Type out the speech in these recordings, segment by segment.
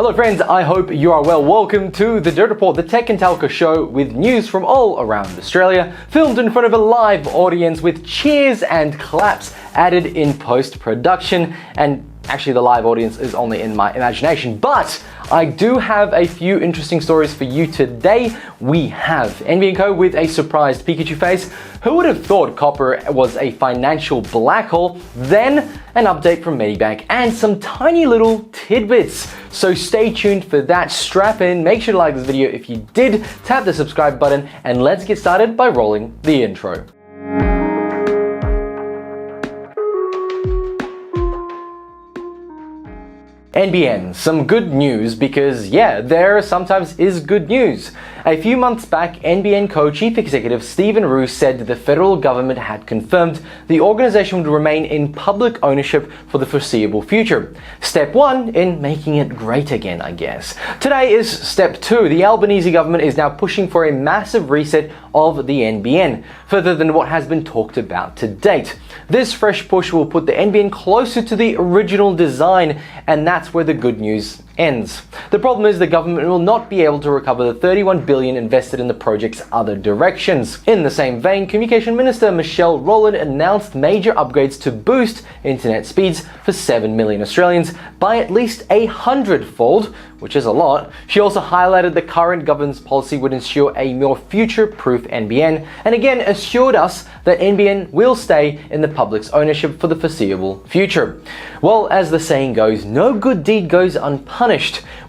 Hello friends, I hope you are well. Welcome to The Dirt Report, the tech and telco show with news from all around Australia, filmed in front of a live audience with cheers and claps added in post-production. And actually the live audience is only in my imagination, but I do have a few interesting stories for you today. We have NBN Co with a surprised Pikachu face. Who would have thought copper was a financial black hole? Then an update from Medibank and some tiny little tidbits. So stay tuned for that. Strap in, make sure to like this video if you did, tap the subscribe button, and let's get started by rolling the intro. NBN, some good news because there sometimes is good news. A few months back, NBN Co Chief Executive Stephen Roos said that the federal government had confirmed the organization would remain in public ownership for the foreseeable future. Step 1 in making it great again, I guess. Today is step 2. The Albanese government is now pushing for a massive reset of the NBN, further than what has been talked about to date. This fresh push will put the NBN closer to the original design, and that's where the good news ends. The problem is the government will not be able to recover the $31 billion invested in the project's other directions. In the same vein, Communication Minister Michelle Rowland announced major upgrades to boost internet speeds for 7 million Australians by at least 100-fold, which is a lot. She also highlighted the current government's policy would ensure a more future-proof NBN, and again assured us that NBN will stay in the public's ownership for the foreseeable future. Well, as the saying goes, no good deed goes unpunished.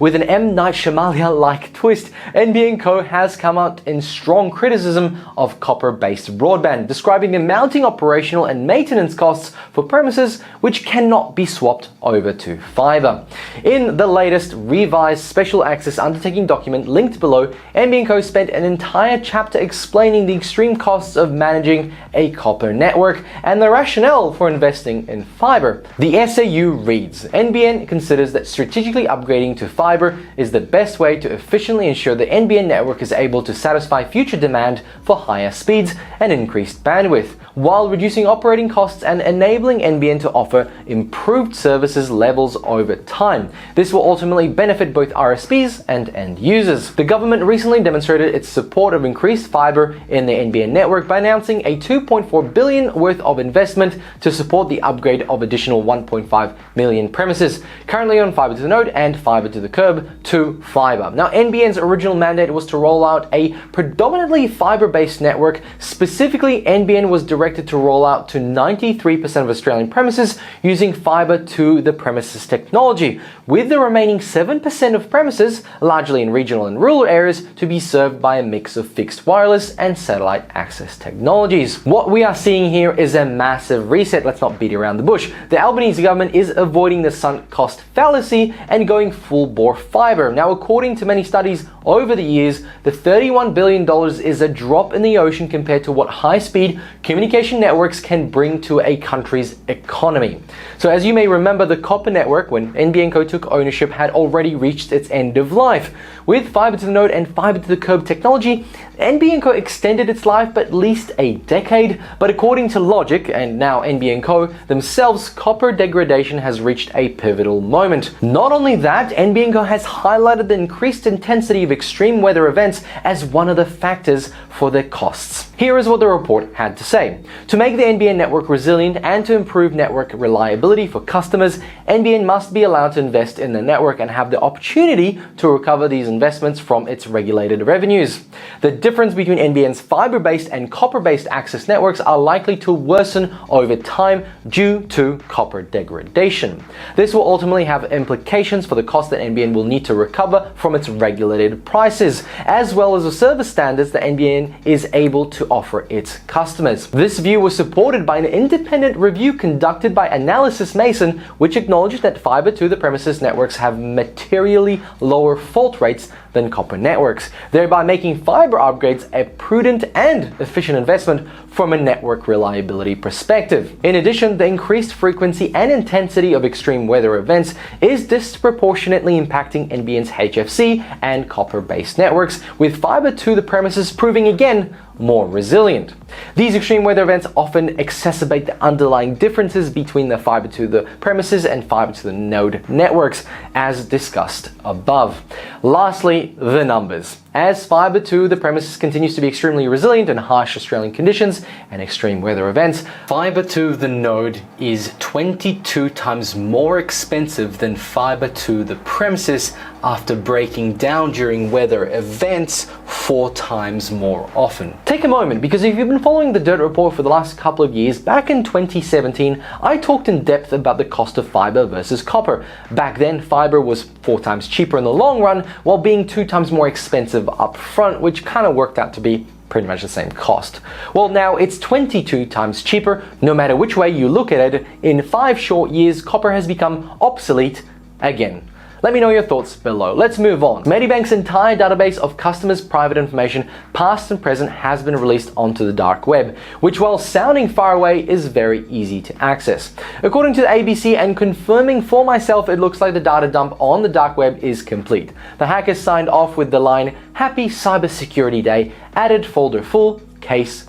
With an M. Night Shyamalan-like twist, NBN Co has come out in strong criticism of copper-based broadband, describing the mounting operational and maintenance costs for premises which cannot be swapped over to fiber. In the latest revised special access undertaking document linked below, NBN Co spent an entire chapter explaining the extreme costs of managing a copper network and the rationale for investing in fiber. The SAU reads, NBN considers that strategically upgrading to fiber is the best way to efficiently ensure the NBN network is able to satisfy future demand for higher speeds and increased bandwidth, while reducing operating costs and enabling NBN to offer improved services levels over time. This will ultimately benefit both RSPs and end users. The government recently demonstrated its support of increased fiber in the NBN network by announcing a $2.4 billion worth of investment to support the upgrade of additional 1.5 million premises currently on fiber to the node and fiber to the curb to fiber. Now, NBN's original mandate was to roll out a predominantly fiber-based network. Specifically, NBN was directed to roll out to 93% of Australian premises using fiber to the premises technology, with the remaining 7% of premises, largely in regional and rural areas, to be served by a mix of fixed wireless and satellite access technologies. What we are seeing here is a massive reset. Let's not beat around the bush. The Albanese government is avoiding the sunk cost fallacy and going full-bore fiber. Now, according to many studies over the years, the $31 billion is a drop in the ocean compared to what high-speed communication networks can bring to a country's economy. So as you may remember, the copper network, when NBN Co took ownership, had already reached its end of life. With fiber to the node and fiber to the curb technology, NBN Co extended its life by at least a decade, but according to Logic, and now NBN Co themselves, copper degradation has reached a pivotal moment. Not only that, NBN Co has highlighted the increased intensity of extreme weather events as one of the factors for their costs. Here is what the report had to say. To make the NBN network resilient and to improve network reliability for customers, NBN must be allowed to invest in the network and have the opportunity to recover these investments from its regulated revenues. The difference between NBN's fiber-based and copper-based access networks are likely to worsen over time due to copper degradation. This will ultimately have implications for the cost that NBN will need to recover from its regulated prices, as well as the service standards that NBN is able to offer its customers. This view was supported by an independent review conducted by Analysys Mason, which acknowledged that fiber to the premises networks have materially lower fault rates than copper networks, thereby making fiber upgrades a prudent and efficient investment from a network reliability perspective. In addition, the increased frequency and intensity of extreme weather events is disproportionately impacting NBN's HFC and copper-based networks, with fiber to the premises proving again more resilient. These extreme weather events often exacerbate the underlying differences between the fiber to the premises and fiber to the node networks, as discussed above. Lastly, the numbers. As fiber to the premises continues to be extremely resilient in harsh Australian conditions and extreme weather events, fiber to the node is 22 times more expensive than fiber to the premises after breaking down during weather events 4 times more often. Take a moment, because if you've been following the Dirt Report for the last couple of years, back in 2017, I talked in depth about the cost of fiber versus copper. Back then, fiber was 4 times cheaper in the long run, while being 2 times more expensive up front, which kind of worked out to be pretty much the same cost. Well, now it's 22 times cheaper. No matter which way you look at it, in 5 short years, copper has become obsolete again. Let me know your thoughts below. Let's move on. Medibank's entire database of customers' private information, past and present, has been released onto the dark web, which, while sounding far away, is very easy to access. According to the ABC, and confirming for myself, it looks like the data dump on the dark web is complete. The hackers signed off with the line, "Happy Cybersecurity Day, added folder full, case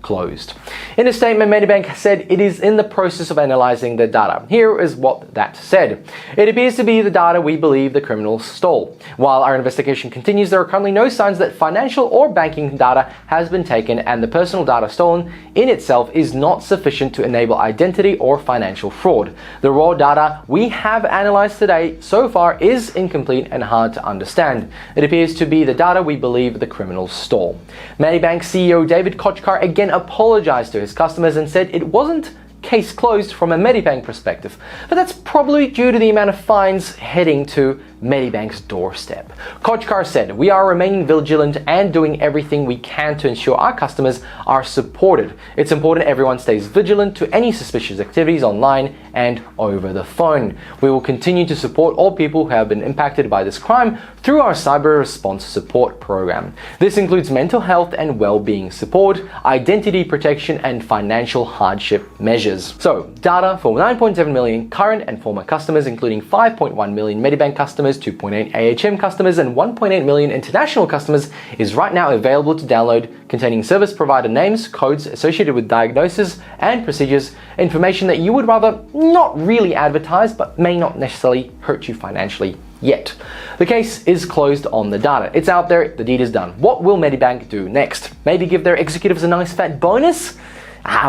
closed." In a statement, Medibank said it is in the process of analyzing the data. Here is what that said. "It appears to be the data we believe the criminals stole. While our investigation continues, there are currently no signs that financial or banking data has been taken, and the personal data stolen in itself is not sufficient to enable identity or financial fraud. The raw data we have analyzed today so far is incomplete and hard to understand. It appears to be the data we believe the criminals stole." Medibank CEO David Kochkar again apologized to his customers and said it wasn't case closed from a Medibank perspective, but that's probably due to the amount of fines heading to Medibank's doorstep. Kochkar said, "We are remaining vigilant and doing everything we can to ensure our customers are supported. It's important everyone stays vigilant to any suspicious activities online and over the phone. We will continue to support all people who have been impacted by this crime through our cyber response support program. This includes mental health and well-being support, identity protection, and financial hardship measures." So, data for 9.7 million current and former customers, including 5.1 million Medibank customers, 2.8 AHM customers, and 1.8 million international customers, is right now available to download, containing service provider names, codes associated with diagnosis and procedures, information that you would rather not really advertise but may not necessarily hurt you financially yet. The case is closed on the data. It's out there, the deed is done. What will Medibank do next? Maybe give their executives a nice fat bonus?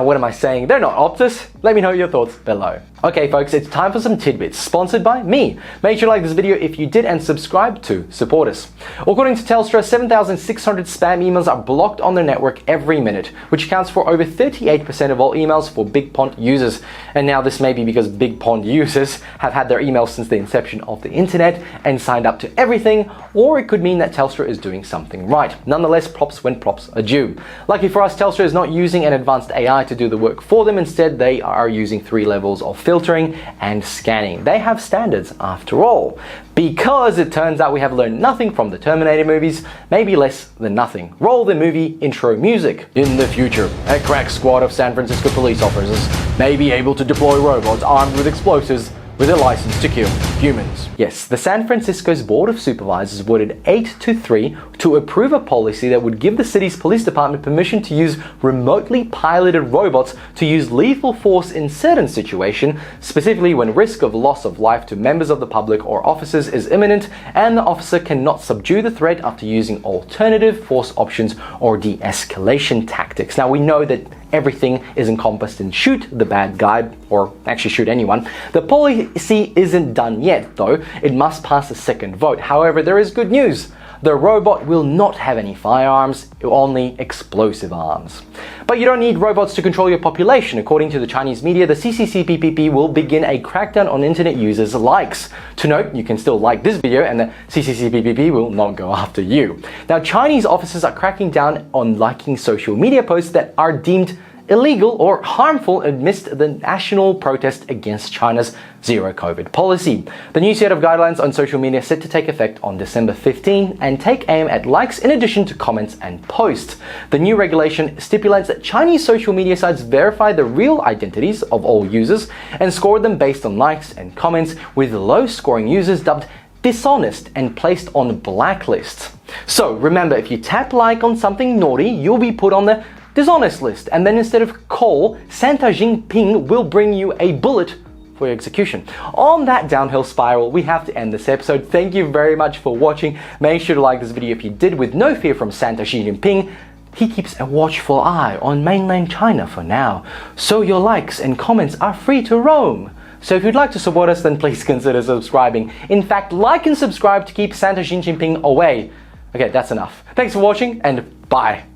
What am I saying? They're not Optus. Let me know your thoughts below. Okay folks, it's time for some tidbits, sponsored by me. Make sure to like this video if you did and subscribe to support us. According to Telstra, 7,600 spam emails are blocked on their network every minute, which accounts for over 38% of all emails for Big Pond users. And now this may be because Big Pond users have had their emails since the inception of the internet and signed up to everything, or it could mean that Telstra is doing something right. Nonetheless, props when props are due. Lucky for us, Telstra is not using an advanced AI to do the work for them. Instead, they are using 3 levels of filtering and scanning. They have standards after all. Because it turns out we have learned nothing from the Terminator movies, maybe less than nothing. Roll the movie intro music. In the future, a crack squad of San Francisco police officers may be able to deploy robots armed with explosives with a license to kill humans. Yes, the San Francisco's Board of Supervisors voted 8-3 to approve a policy that would give the city's police department permission to use remotely piloted robots to use lethal force in certain situations, specifically when risk of loss of life to members of the public or officers is imminent and the officer cannot subdue the threat after using alternative force options or de-escalation tactics. Now we know that everything is encompassed in shoot the bad guy, or actually shoot anyone. The policy isn't done yet though, it must pass a second vote. However, there is good news. The robot will not have any firearms, only explosive arms. But you don't need robots to control your population. According to the Chinese media, the CCCPP will begin a crackdown on internet users' likes. To note, you can still like this video and the CCCPP will not go after you. Now, Chinese officers are cracking down on liking social media posts that are deemed illegal or harmful amidst the national protest against China's zero COVID policy. The new set of guidelines on social media set to take effect on December 15 and take aim at likes in addition to comments and posts. The new regulation stipulates that Chinese social media sites verify the real identities of all users and score them based on likes and comments, with low-scoring users dubbed dishonest and placed on blacklists. So remember, if you tap like on something naughty, you'll be put on the dishonest list, and then instead of coal, Santa Jinping will bring you a bullet for your execution. On that downhill spiral, we have to end this episode. Thank you very much for watching. Make sure to like this video if you did, with no fear from Santa Xi Jinping. He keeps a watchful eye on mainland China for now, so your likes and comments are free to roam. So if you'd like to support us, then please consider subscribing. In fact, like and subscribe to keep Santa Xi Jinping away. Okay, that's enough. Thanks for watching, and bye.